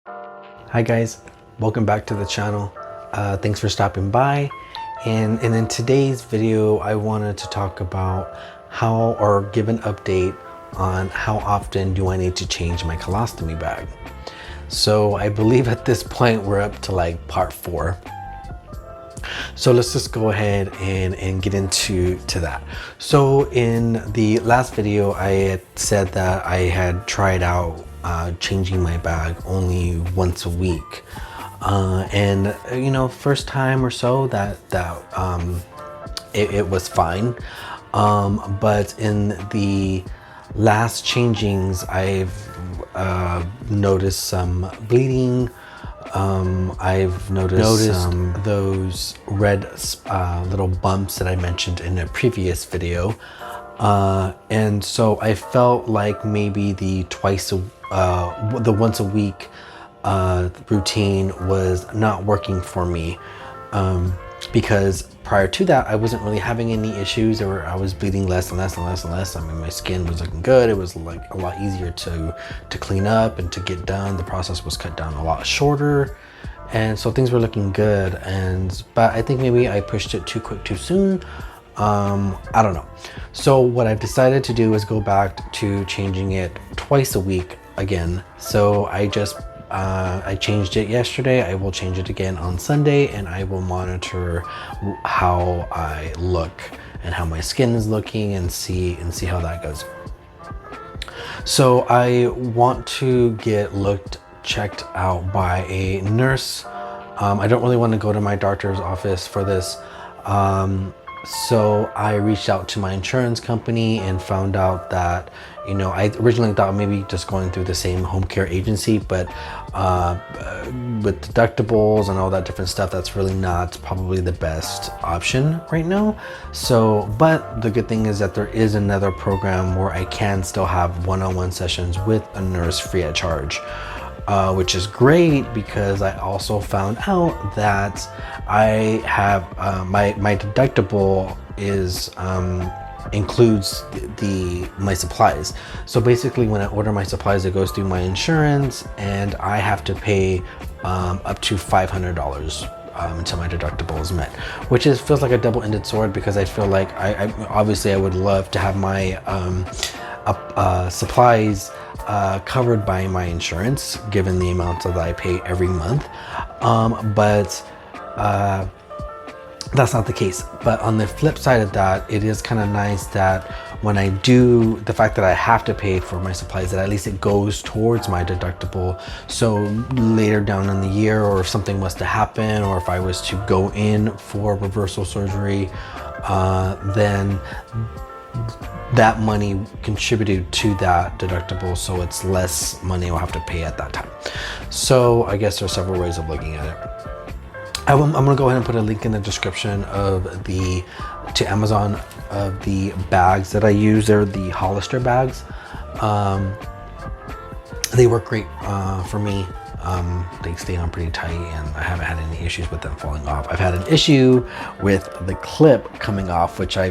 Hi guys, welcome back to the channel. Thanks for stopping by. And in today's video, I wanted to talk about how, or give an update on how often do I need to change my colostomy bag. So I believe at this point we're up to like part 4. So let's just go ahead and get into that. So in the last video, I had said that I had tried out changing my bag only once a week. And you know, first time or so it was fine. But in the last changings, I've noticed some bleeding. I've noticed those red little bumps that I mentioned in a previous video. And so I felt like maybe the once a week routine was not working for me, because prior to that I wasn't really having any issues, or I was bleeding less and less and less and less. I mean, my skin was looking good. It was like a lot easier to clean up and to get done. The process was cut down a lot shorter, and so things were looking good. But I think maybe I pushed it too quick too soon. I don't know. So what I've decided to do is go back to changing it twice a week again. So I changed it yesterday. I will change it again on Sunday, and I will monitor how I look and how my skin is looking, and see how that goes. So I want to get checked out by a nurse. I don't really want to go to my doctor's office for this. So I reached out to my insurance company and found out that, you know, I originally thought maybe just going through the same home care agency, but with deductibles and all that different stuff, that's really not probably the best option right now. So, but the good thing is that there is another program where I can still have one-on-one sessions with a nurse free of charge. Which is great, because I also found out that I have my deductible is includes my supplies. So basically, when I order my supplies, it goes through my insurance, and I have to pay up to $500 until my deductible is met, which feels like a double-ended sword, because I feel like I obviously I would love to have my supplies covered by my insurance, given the amount that I pay every month, but that's not the case. But on the flip side of that, it is kind of nice that when I do, the fact that I have to pay for my supplies, that at least it goes towards my deductible. So later down in the year, or if something was to happen, or if I was to go in for reversal surgery, then that money contributed to that deductible, so it's less money I'll have to pay at that time. So I guess there's several ways of looking at it. I'm gonna go ahead and put a link in the description to Amazon of the bags that I use. They're the Hollister bags. They work great for me. They stay on pretty tight, and I haven't had any issues with them falling off. I've had an issue with the clip coming off, which I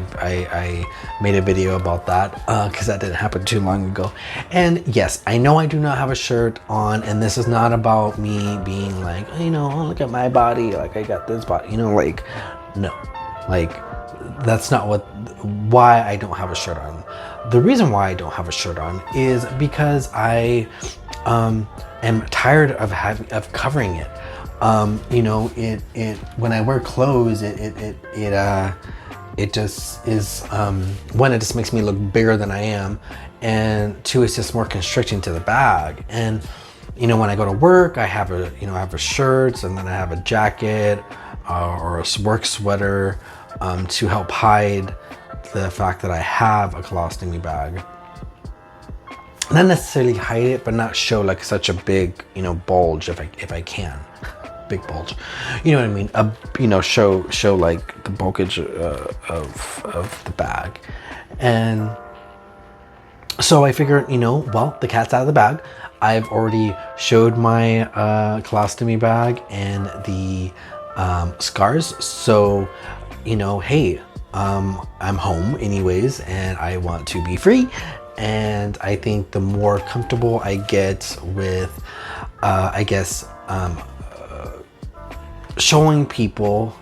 made a video about that, because that didn't happen too long ago. And yes, I know I do not have a shirt on, and this is not about me being like, you know, oh, look at my body, like I got this body, you know, like, no, like that's not why I don't have a shirt on. The reason why I don't have a shirt on is because I am tired of covering it. You know, when I wear clothes, it just is, one, it just makes me look bigger than I am, and two, it's just more constricting to the bag. And you know, when I go to work, I have a shirt, and then I have a jacket or a work sweater to help hide the fact that I have a colostomy bag. Not necessarily hide it, but not show like such a big, you know, bulge if I can. Big bulge, you know what I mean? You know, show like the bulkage of the bag. And so I figured, you know, well, the cat's out of the bag. I've already showed my colostomy bag and the scars. So, you know, hey, I'm home anyways, and I want to be free. and I think the more comfortable I get with, I guess, showing people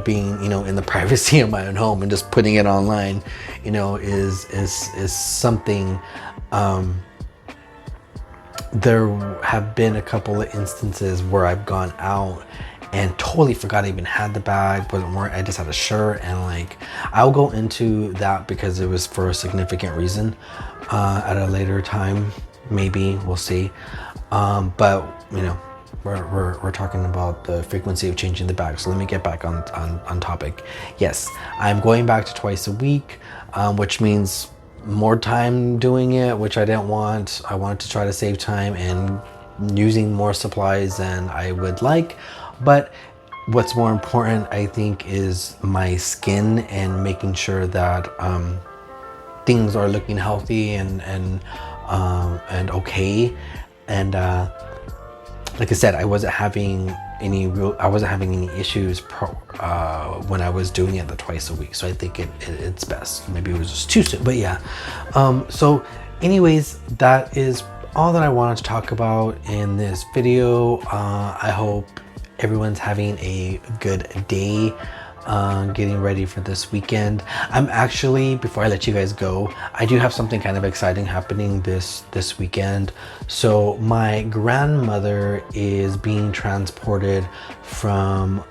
being, in the privacy of my own home and just putting it online, is something. There have been a couple of instances where I've gone out and totally forgot I even had the bag, wasn't wearing, I just had a shirt, and like, I'll go into that because it was for a significant reason at a later time, maybe, we'll see. But we're talking about the frequency of changing the bag, so let me get back on topic. Yes, I'm going back to twice a week, which means more time doing it, which I didn't want. I wanted to try to save time and using more supplies than I would like. But what's more important, I think, is my skin and making sure that things are looking healthy and okay. And like I said, I wasn't having any issues when I was doing it the twice a week. So I think it's best. Maybe it was just too soon, but yeah. So anyways, that is all that I wanted to talk about in this video. I hope everyone's having a good day, getting ready for this weekend. I'm actually, before I let you guys go, I do have something kind of exciting happening this weekend. So my grandmother is being transported from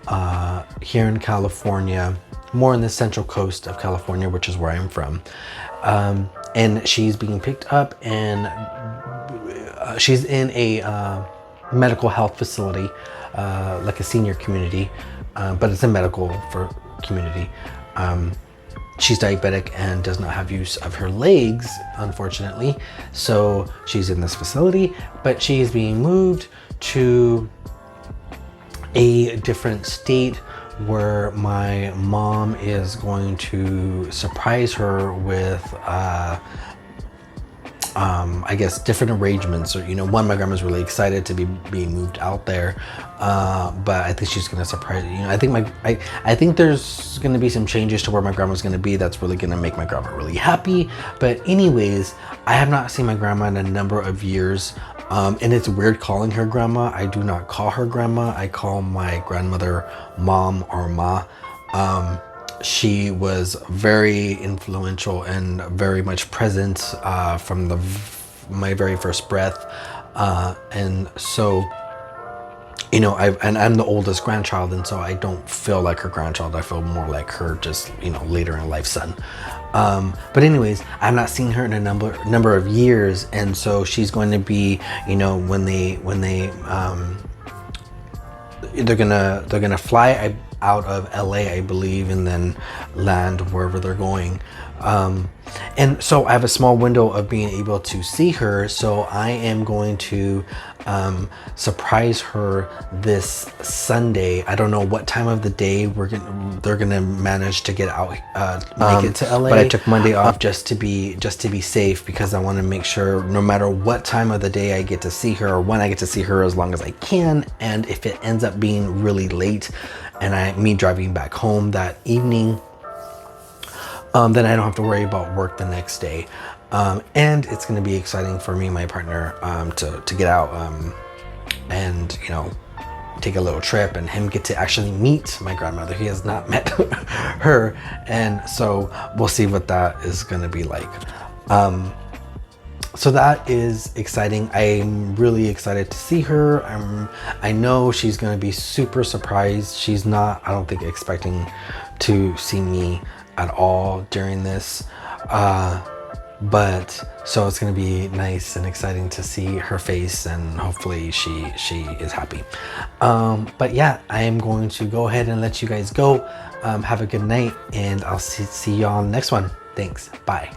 here in California, more on the central coast of California, which is where I'm from. And she's being picked up, and she's in a medical health facility, like a senior community, but it's a medical for community. She's diabetic and does not have use of her legs, unfortunately. So she's in this facility, but she is being moved to a different state where my mom is going to surprise her with I guess different arrangements, or one, my grandma's really excited to be being moved out there, but I think she's gonna surprise I think there's gonna be some changes to where my grandma's gonna be that's really gonna make my grandma really happy. But anyways, I have not seen my grandma in a number of years, and it's weird calling her grandma. I do not call her grandma. I call my grandmother mom or ma. She was very influential and very much present from my very first breath, and so I'm the oldest grandchild, and so I don't feel like her grandchild. I feel more like her just later in life son. But anyways, I've not seen her in a number of years, and so she's going to be when they they're gonna fly out of LA, I believe, and then land wherever they're going. And so I have a small window of being able to see her. So I am going to surprise her this Sunday. I don't know what time of the day they're gonna manage to get out, make it to LA. But I took Monday off just to be safe, because I want to make sure no matter what time of the day I get to see her, or when I get to see her, as long as I can. And if it ends up being really late and me driving back home that evening, then I don't have to worry about work the next day. And it's going to be exciting for me and my partner to get out and take a little trip, and him get to actually meet my grandmother. He has not met her, and so we'll see what that is going to be like. So that is exciting. I'm really excited to see her. I know she's going to be super surprised. She's not, I don't think, expecting to see me at all during this. But so it's going to be nice and exciting to see her face, and hopefully she is happy. But yeah, I am going to go ahead and let you guys go. Have a good night, and I'll see y'all on the next one. Thanks. Bye.